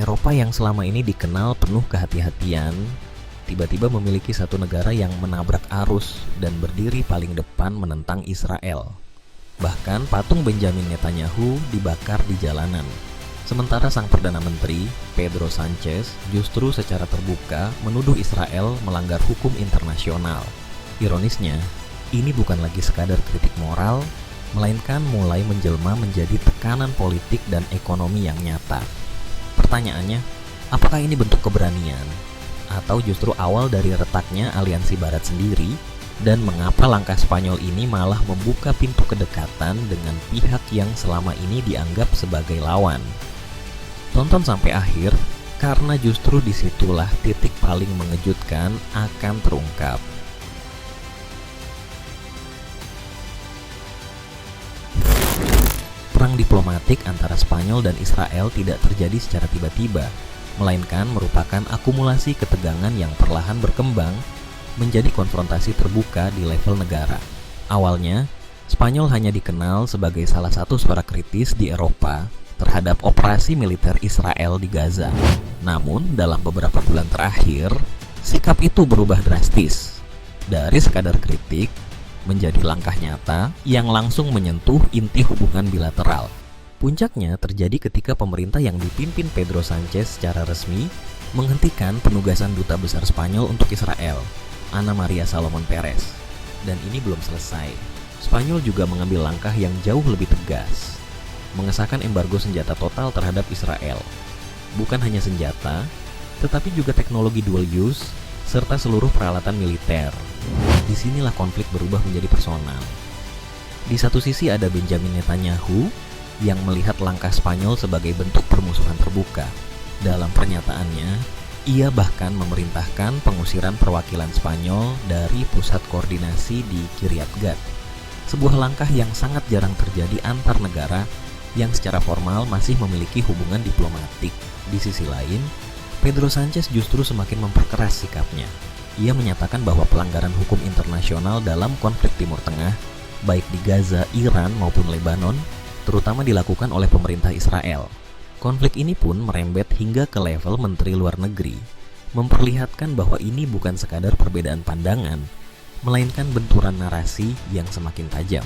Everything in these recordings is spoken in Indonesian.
Eropa yang selama ini dikenal penuh kehati-hatian, tiba-tiba memiliki satu negara yang menabrak arus dan berdiri paling depan menentang Israel. Bahkan patung Benjamin Netanyahu dibakar di jalanan. Sementara sang Perdana Menteri, Pedro Sanchez, justru secara terbuka menuduh Israel melanggar hukum internasional. Ironisnya, ini bukan lagi sekadar kritik moral, melainkan mulai menjelma menjadi tekanan politik dan ekonomi yang nyata. Pertanyaannya, apakah ini bentuk keberanian? Atau justru awal dari retaknya aliansi Barat sendiri? Dan mengapa langkah Spanyol ini malah membuka pintu kedekatan dengan pihak yang selama ini dianggap sebagai lawan? Tonton sampai akhir, karena justru disitulah titik paling mengejutkan akan terungkap. Perang diplomatik antara Spanyol dan Israel tidak terjadi secara tiba-tiba, melainkan merupakan akumulasi ketegangan yang perlahan berkembang menjadi konfrontasi terbuka di level negara. Awalnya, Spanyol hanya dikenal sebagai salah satu suara kritis di Eropa terhadap operasi militer Israel di Gaza. Namun, dalam beberapa bulan terakhir, sikap itu berubah drastis. Dari sekadar kritik, menjadi langkah nyata yang langsung menyentuh inti hubungan bilateral. Puncaknya terjadi ketika pemerintah yang dipimpin Pedro Sanchez secara resmi menghentikan penugasan duta besar Spanyol untuk Israel, Ana Maria Salomon Perez. Dan ini belum selesai. Spanyol juga mengambil langkah yang jauh lebih tegas, mengesahkan embargo senjata total terhadap Israel. Bukan hanya senjata, tetapi juga teknologi dual use serta seluruh peralatan militer. Disinilah konflik berubah menjadi personal. Di satu sisi ada Benjamin Netanyahu yang melihat langkah Spanyol sebagai bentuk permusuhan terbuka. Dalam pernyataannya, ia bahkan memerintahkan pengusiran perwakilan Spanyol dari pusat koordinasi di Kiryat Gat. Sebuah langkah yang sangat jarang terjadi antar negara yang secara formal masih memiliki hubungan diplomatik. Di sisi lain, Pedro Sanchez justru semakin memperkeras sikapnya. Ia menyatakan bahwa pelanggaran hukum internasional dalam konflik Timur Tengah, baik di Gaza, Iran maupun Lebanon, terutama dilakukan oleh pemerintah Israel. Konflik ini pun merembet hingga ke level Menteri Luar Negeri, memperlihatkan bahwa ini bukan sekadar perbedaan pandangan, melainkan benturan narasi yang semakin tajam.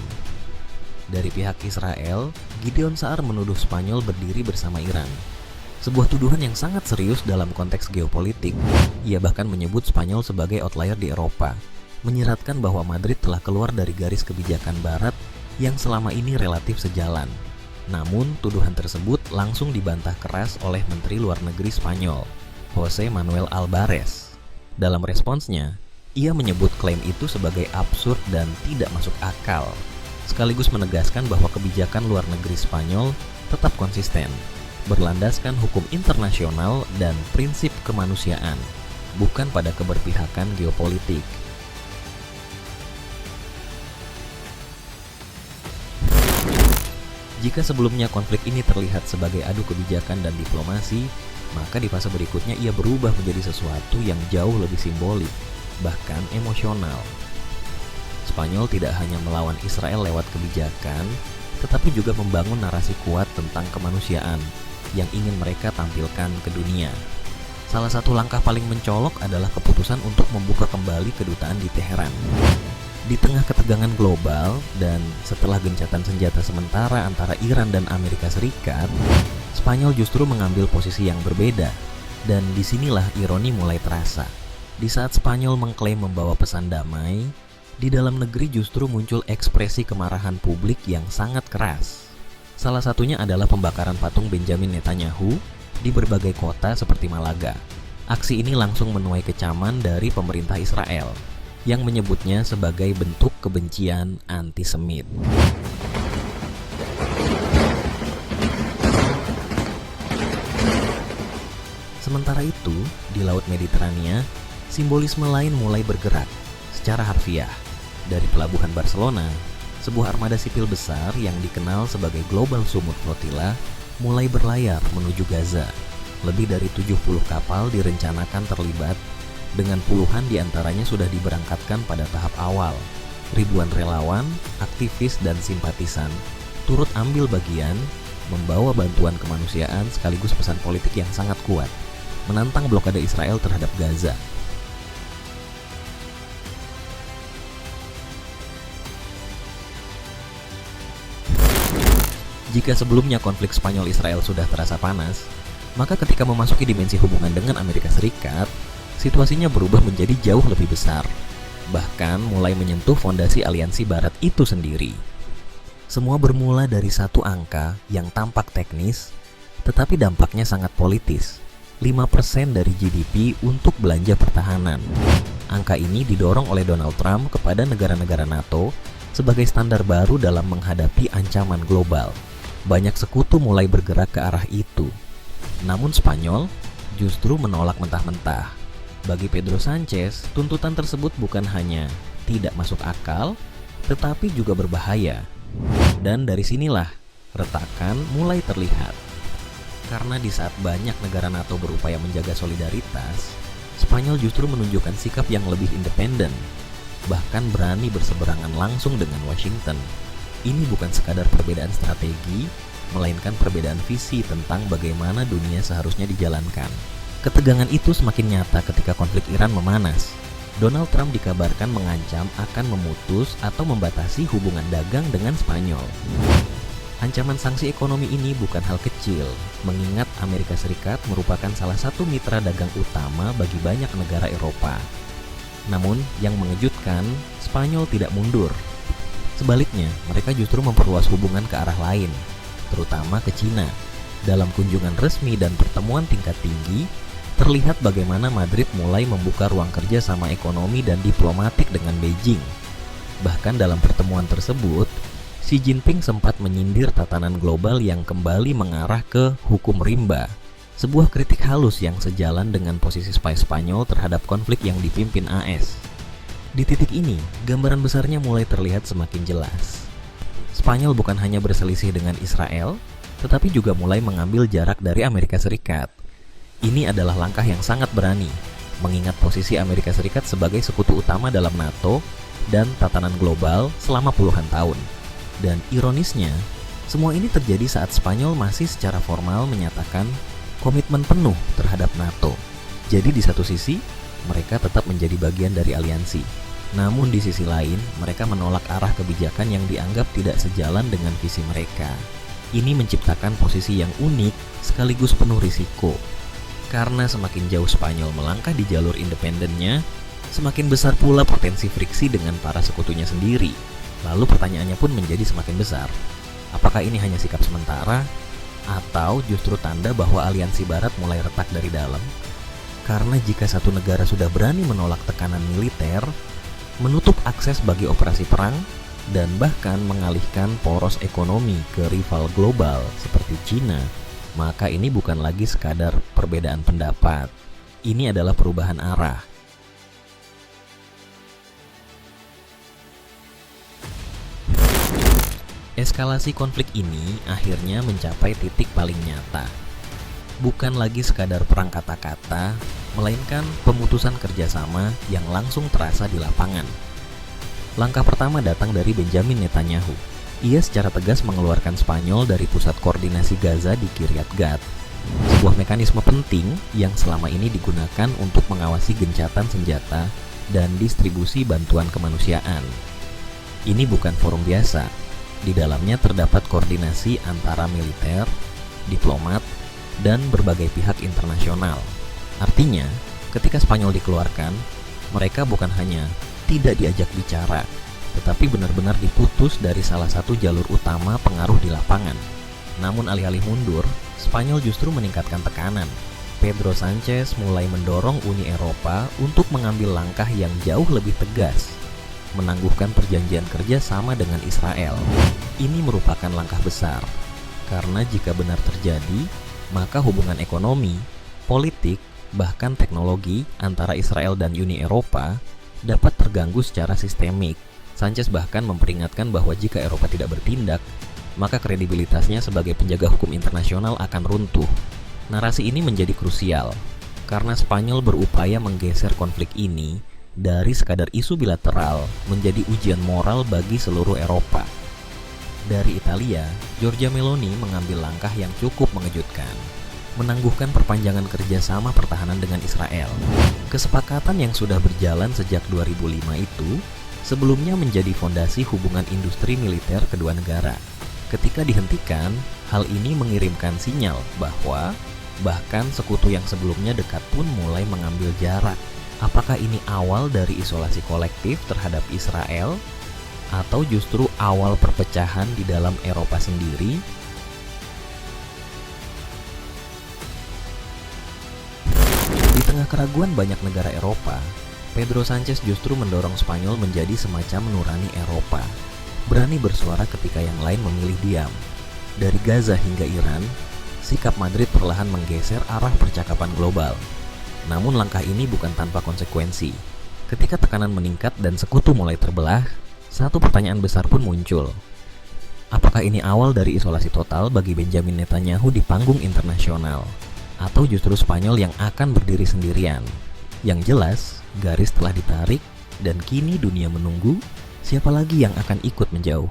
Dari pihak Israel, Gideon Saar menuduh Spanyol berdiri bersama Iran. Sebuah tuduhan yang sangat serius dalam konteks geopolitik. Ia bahkan menyebut Spanyol sebagai outlier di Eropa, menyiratkan bahwa Madrid telah keluar dari garis kebijakan Barat yang selama ini relatif sejalan. Namun, tuduhan tersebut langsung dibantah keras oleh Menteri Luar Negeri Spanyol, José Manuel Álvarez. Dalam responsnya, ia menyebut klaim itu sebagai absurd dan tidak masuk akal, sekaligus menegaskan bahwa kebijakan luar negeri Spanyol tetap konsisten, berlandaskan hukum internasional dan prinsip kemanusiaan, bukan pada keberpihakan geopolitik. Jika sebelumnya konflik ini terlihat sebagai adu kebijakan dan diplomasi, maka di fase berikutnya ia berubah menjadi sesuatu yang jauh lebih simbolik, bahkan emosional. Spanyol tidak hanya melawan Israel lewat kebijakan, tetapi juga membangun narasi kuat tentang kemanusiaan yang ingin mereka tampilkan ke dunia. Salah satu langkah paling mencolok adalah keputusan untuk membuka kembali kedutaan di Teheran. Di tengah ketegangan global dan setelah gencatan senjata sementara antara Iran dan Amerika Serikat, Spanyol justru mengambil posisi yang berbeda. Dan disinilah ironi mulai terasa. Di saat Spanyol mengklaim membawa pesan damai, di dalam negeri justru muncul ekspresi kemarahan publik yang sangat keras. Salah satunya adalah pembakaran patung Benjamin Netanyahu di berbagai kota seperti Malaga. Aksi ini langsung menuai kecaman dari pemerintah Israel yang menyebutnya sebagai bentuk kebencian antisemit. Sementara itu, di Laut Mediterania, simbolisme lain mulai bergerak secara harfiah. Dari pelabuhan Barcelona, sebuah armada sipil besar yang dikenal sebagai Global Sumut Flotilla mulai berlayar menuju Gaza. Lebih dari 70 kapal direncanakan terlibat, dengan puluhan diantaranya sudah diberangkatkan pada tahap awal. Ribuan relawan, aktivis, dan simpatisan turut ambil bagian membawa bantuan kemanusiaan sekaligus pesan politik yang sangat kuat, menantang blokade Israel terhadap Gaza. Jika sebelumnya konflik Spanyol-Israel sudah terasa panas, maka ketika memasuki dimensi hubungan dengan Amerika Serikat, situasinya berubah menjadi jauh lebih besar, bahkan mulai menyentuh fondasi aliansi Barat itu sendiri. Semua bermula dari satu angka yang tampak teknis, tetapi dampaknya sangat politis. 5% dari GDP untuk belanja pertahanan. Angka ini didorong oleh Donald Trump kepada negara-negara NATO sebagai standar baru dalam menghadapi ancaman global. Banyak sekutu mulai bergerak ke arah itu. Namun Spanyol justru menolak mentah-mentah. Bagi Pedro Sanchez, tuntutan tersebut bukan hanya tidak masuk akal, tetapi juga berbahaya. Dan dari sinilah retakan mulai terlihat. Karena di saat banyak negara NATO berupaya menjaga solidaritas, Spanyol justru menunjukkan sikap yang lebih independen, bahkan berani berseberangan langsung dengan Washington. Ini bukan sekadar perbedaan strategi, melainkan perbedaan visi tentang bagaimana dunia seharusnya dijalankan. Ketegangan itu semakin nyata ketika konflik Iran memanas. Donald Trump dikabarkan mengancam akan memutus atau membatasi hubungan dagang dengan Spanyol. Ancaman sanksi ekonomi ini bukan hal kecil, mengingat Amerika Serikat merupakan salah satu mitra dagang utama bagi banyak negara Eropa. Namun, yang mengejutkan, Spanyol tidak mundur. Sebaliknya, mereka justru memperluas hubungan ke arah lain, terutama ke Cina. Dalam kunjungan resmi dan pertemuan tingkat tinggi, terlihat bagaimana Madrid mulai membuka ruang kerja sama ekonomi dan diplomatik dengan Beijing. Bahkan dalam pertemuan tersebut, Xi Jinping sempat menyindir tatanan global yang kembali mengarah ke hukum rimba, sebuah kritik halus yang sejalan dengan posisi Spanyol terhadap konflik yang dipimpin AS. Di titik ini, gambaran besarnya mulai terlihat semakin jelas. Spanyol bukan hanya berselisih dengan Israel, tetapi juga mulai mengambil jarak dari Amerika Serikat. Ini adalah langkah yang sangat berani, mengingat posisi Amerika Serikat sebagai sekutu utama dalam NATO dan tatanan global selama puluhan tahun. Dan ironisnya, semua ini terjadi saat Spanyol masih secara formal menyatakan komitmen penuh terhadap NATO. Jadi di satu sisi, mereka tetap menjadi bagian dari aliansi. Namun di sisi lain, mereka menolak arah kebijakan yang dianggap tidak sejalan dengan visi mereka. Ini menciptakan posisi yang unik sekaligus penuh risiko. Karena semakin jauh Spanyol melangkah di jalur independennya, semakin besar pula potensi friksi dengan para sekutunya sendiri. Lalu pertanyaannya pun menjadi semakin besar. Apakah ini hanya sikap sementara, atau justru tanda bahwa aliansi Barat mulai retak dari dalam? Karena jika satu negara sudah berani menolak tekanan militer, menutup akses bagi operasi perang, dan bahkan mengalihkan poros ekonomi ke rival global seperti Cina, maka ini bukan lagi sekadar perbedaan pendapat. Ini adalah perubahan arah. Eskalasi konflik ini akhirnya mencapai titik paling nyata. Bukan lagi sekadar perang kata-kata, melainkan pemutusan kerjasama yang langsung terasa di lapangan. Langkah pertama datang dari Benjamin Netanyahu. Ia secara tegas mengeluarkan Spanyol dari pusat koordinasi Gaza di Kiryat Gat, sebuah mekanisme penting yang selama ini digunakan untuk mengawasi gencatan senjata dan distribusi bantuan kemanusiaan. Ini bukan forum biasa. Di dalamnya terdapat koordinasi antara militer, diplomat, dan berbagai pihak internasional. Artinya, ketika Spanyol dikeluarkan, mereka bukan hanya tidak diajak bicara, tetapi benar-benar diputus dari salah satu jalur utama pengaruh di lapangan. Namun alih-alih mundur, Spanyol justru meningkatkan tekanan. Pedro Sanchez mulai mendorong Uni Eropa untuk mengambil langkah yang jauh lebih tegas, menangguhkan perjanjian kerja sama dengan Israel. Ini merupakan langkah besar, karena jika benar terjadi, maka hubungan ekonomi, politik, bahkan teknologi antara Israel dan Uni Eropa dapat terganggu secara sistemik. Sanchez bahkan memperingatkan bahwa jika Eropa tidak bertindak, maka kredibilitasnya sebagai penjaga hukum internasional akan runtuh. Narasi ini menjadi krusial, karena Spanyol berupaya menggeser konflik ini dari sekadar isu bilateral menjadi ujian moral bagi seluruh Eropa. Dari Italia, Giorgia Meloni mengambil langkah yang cukup mengejutkan, menangguhkan perpanjangan kerjasama pertahanan dengan Israel. Kesepakatan yang sudah berjalan sejak 2005 itu sebelumnya menjadi fondasi hubungan industri militer kedua negara. Ketika dihentikan, hal ini mengirimkan sinyal bahwa bahkan sekutu yang sebelumnya dekat pun mulai mengambil jarak. Apakah ini awal dari isolasi kolektif terhadap Israel? Atau justru awal perpecahan di dalam Eropa sendiri? Di tengah keraguan banyak negara Eropa, Pedro Sanchez justru mendorong Spanyol menjadi semacam nurani Eropa, berani bersuara ketika yang lain memilih diam. Dari Gaza hingga Iran, sikap Madrid perlahan menggeser arah percakapan global. Namun langkah ini bukan tanpa konsekuensi. Ketika tekanan meningkat dan sekutu mulai terbelah, satu pertanyaan besar pun muncul. Apakah ini awal dari isolasi total bagi Benjamin Netanyahu di panggung internasional? Atau justru Spanyol yang akan berdiri sendirian? Yang jelas, garis telah ditarik dan kini dunia menunggu siapa lagi yang akan ikut menjauh.